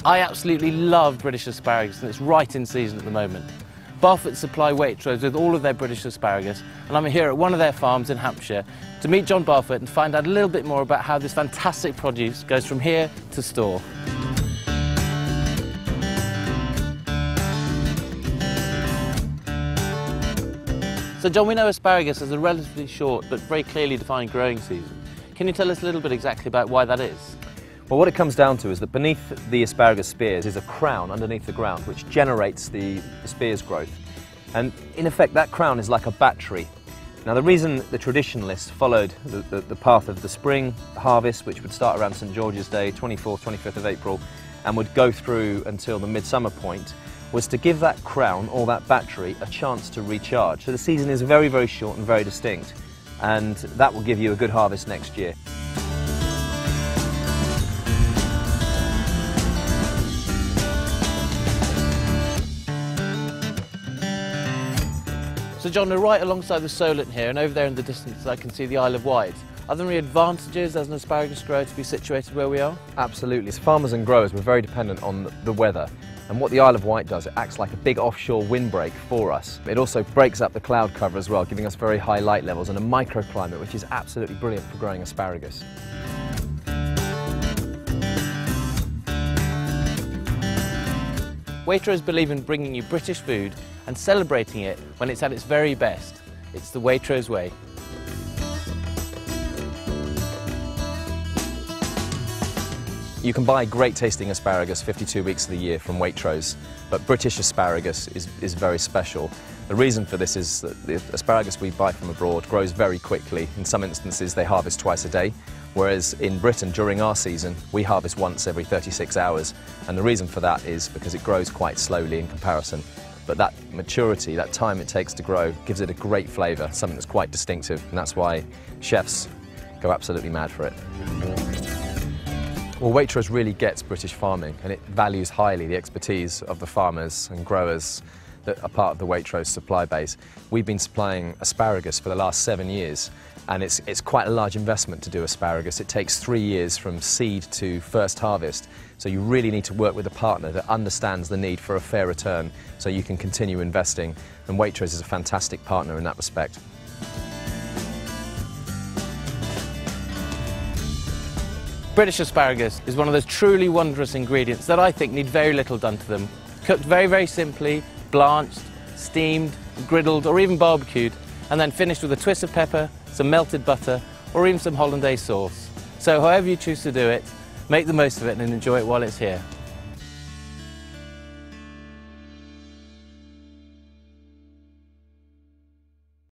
I absolutely love British asparagus, and it's right in season at the moment. Barfoot supply Waitrose with all of their British asparagus, and I'm here at one of their farms in Hampshire to meet John Barfoot and find out a little bit more about how this fantastic produce goes from here to store. So John, we know asparagus has a relatively short but very clearly defined growing season. Can you tell us a little bit exactly about why that is? Well, what it comes down to is that beneath the asparagus spears is a crown underneath the ground which generates the spears growth. And in effect, that crown is like a battery. Now, the reason the traditionalists followed the path of the spring harvest, which would start around St. George's Day, 24th, 25th of April, and would go through until the midsummer point, was to give that crown, or that battery, a chance to recharge. So the season is very, very short and very distinct, and that will give you a good harvest next year. So John, we're right alongside the Solent here, and over there in the distance I can see the Isle of Wight. Are there any advantages as an asparagus grower to be situated where we are? Absolutely. As farmers and growers, we're very dependent on the weather. And what the Isle of Wight does, it acts like a big offshore windbreak for us. It also breaks up the cloud cover as well, giving us very high light levels and a microclimate, which is absolutely brilliant for growing asparagus. Waitrose believe in bringing you British food and celebrating it when it's at its very best. It's the Waitrose way. You can buy great tasting asparagus 52 weeks of the year from Waitrose, but British asparagus is very special. The reason for this is that the asparagus we buy from abroad grows very quickly. In some instances they harvest twice a day, whereas in Britain during our season we harvest once every 36 hours. And the reason for that is because it grows quite slowly in comparison. But that maturity, that time it takes to grow, gives it a great flavour, something that's quite distinctive, and that's why chefs go absolutely mad for it. Well, Waitrose really gets British farming, and it values highly the expertise of the farmers and growers that are part of the Waitrose supply base. We've been supplying asparagus for the last 7 years, and it's quite a large investment to do asparagus. It takes 3 years from seed to first harvest, so you really need to work with a partner that understands the need for a fair return so you can continue investing, and Waitrose is a fantastic partner in that respect. British asparagus is one of those truly wondrous ingredients that I think need very little done to them. Cooked very, very simply, blanched, steamed, griddled or even barbecued, and then finished with a twist of pepper, some melted butter or even some hollandaise sauce. So however you choose to do it, make the most of it and enjoy it while it's here.